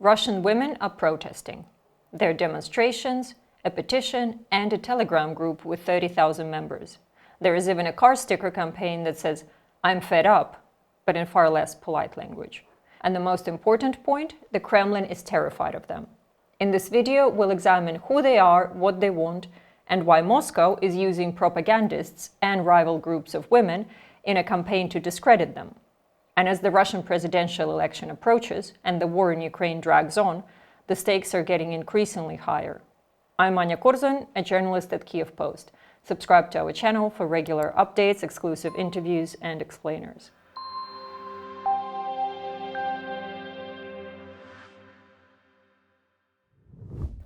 Russian women are protesting. There are demonstrations, a petition, and a Telegram group with 30,000 members. There is even a car sticker campaign that says, "I'm fed up," but in far less polite language. And the most important point, the Kremlin is terrified of them. In this video, we'll examine who they are, what they want, and why Moscow is using propagandists and rival groups of women in a campaign to discredit them. And as the Russian presidential election approaches and the war in Ukraine drags on, the stakes are getting increasingly higher. I'm Anya Korzun, a journalist at Kyiv Post. Subscribe to our channel for regular updates, exclusive interviews, and explainers.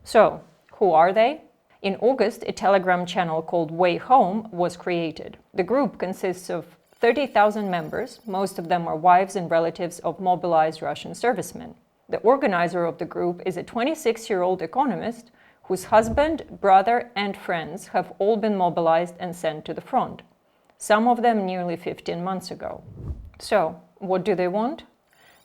So, who are they? In August, a Telegram channel called Way Home was created. The group consists of 30,000 members, most of them are wives and relatives of mobilized Russian servicemen. The organizer of the group is a 26-year-old economist whose husband, brother, and friends have all been mobilized and sent to the front, some of them nearly 15 months ago. So, what do they want?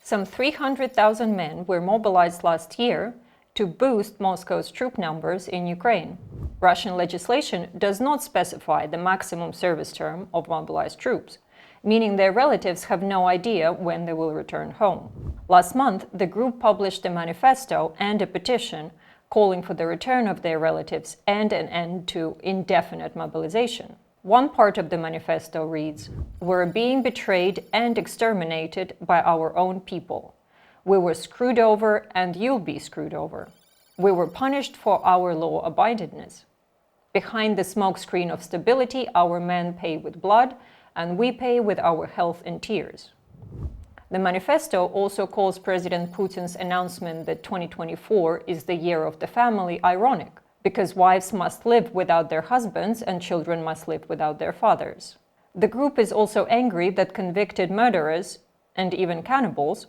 Some 300,000 men were mobilized last year to boost Moscow's troop numbers in Ukraine. Russian legislation does not specify the maximum service term of mobilized troops, meaning their relatives have no idea when they will return home. Last month, the group published a manifesto and a petition calling for the return of their relatives and an end to indefinite mobilization. One part of the manifesto reads, "We're being betrayed and exterminated by our own people. We were screwed over and you'll be screwed over. We were punished for our law-abidedness. Behind the smokescreen of stability, our men pay with blood, and we pay with our health and tears." The manifesto also calls President Putin's announcement that 2024 is the year of the family ironic, because wives must live without their husbands and children must live without their fathers. The group is also angry that convicted murderers, and even cannibals,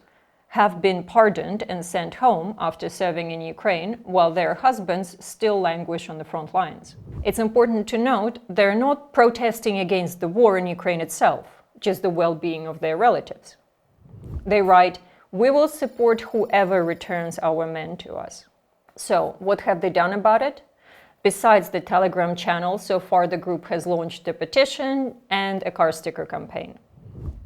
have been pardoned and sent home after serving in Ukraine, while their husbands still languish on the front lines. It's important to note they're not protesting against the war in Ukraine itself, just the well-being of their relatives. They write, "We will support whoever returns our men to us." So, what have they done about it? Besides the Telegram channel, so far the group has launched a petition and a car sticker campaign.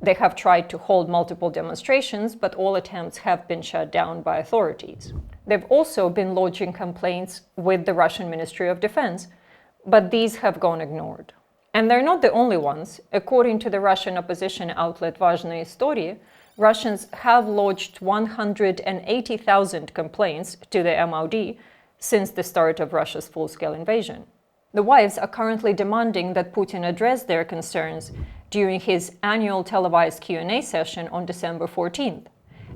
They have tried to hold multiple demonstrations, but all attempts have been shut down by authorities. They've also been lodging complaints with the Russian Ministry of Defense, but these have gone ignored. And they're not the only ones. According to the Russian opposition outlet Важные истории, Russians have lodged 180,000 complaints to the MOD since the start of Russia's full-scale invasion. The wives are currently demanding that Putin address their concerns during his annual televised Q&A session on December 14th,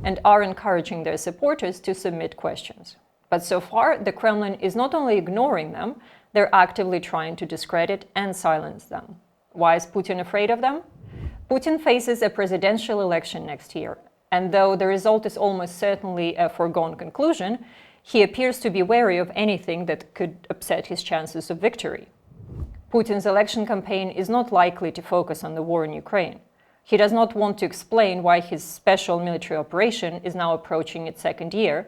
and are encouraging their supporters to submit questions. But so far, the Kremlin is not only ignoring them, they're actively trying to discredit and silence them. Why is Putin afraid of them? Putin faces a presidential election next year, and though the result is almost certainly a foregone conclusion, he appears to be wary of anything that could upset his chances of victory. Putin's election campaign is not likely to focus on the war in Ukraine. He does not want to explain why his special military operation is now approaching its second year,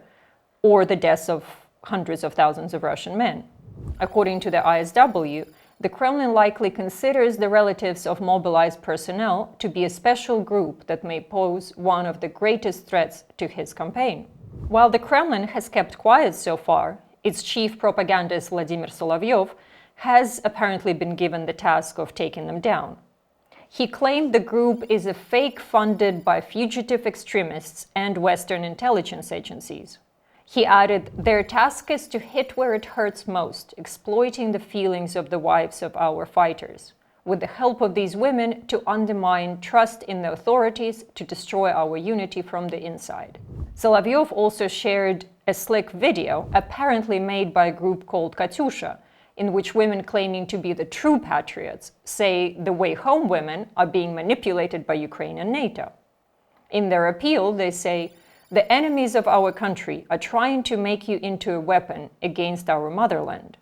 or the deaths of hundreds of thousands of Russian men. According to the ISW, the Kremlin likely considers the relatives of mobilized personnel to be a special group that may pose one of the greatest threats to his campaign. While the Kremlin has kept quiet so far, its chief propagandist Vladimir Solovyov has apparently been given the task of taking them down. He claimed the group is a fake funded by fugitive extremists and Western intelligence agencies. He added, "Their task is to hit where it hurts most, exploiting the feelings of the wives of our fighters, with the help of these women to undermine trust in the authorities, to destroy our unity from the inside." Solovyov also shared a slick video, apparently made by a group called Katyusha, in which women claiming to be the true patriots say the Way Home women are being manipulated by Ukraine and NATO. In their appeal, they say, "The enemies of our country are trying to make you into a weapon against our motherland."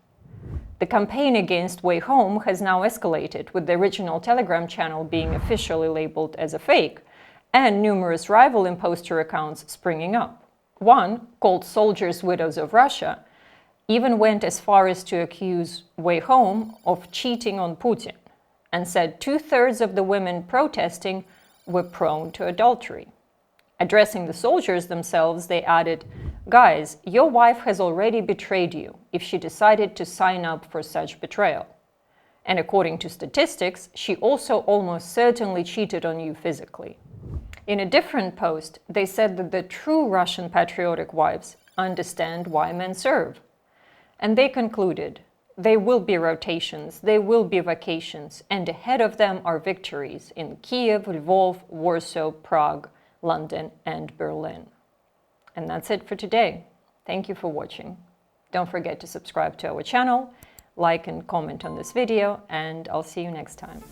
The campaign against Way Home has now escalated, with the original Telegram channel being officially labeled as a fake, and numerous rival imposter accounts springing up. One, called Soldiers' Widows of Russia, even went as far as to accuse Way Home of cheating on Putin and said 2/3 of the women protesting were prone to adultery. Addressing the soldiers themselves, they added, "Guys, your wife has already betrayed you if she decided to sign up for such betrayal. And according to statistics, she also almost certainly cheated on you physically." In a different post, they said that the true Russian patriotic wives understand why men serve. And they concluded, there will be rotations, there will be vacations, and ahead of them are victories in Kyiv, Lvov, Warsaw, Prague, London, and Berlin. And that's it for today. Thank you for watching. Don't forget to subscribe to our channel, like and comment on this video, and I'll see you next time.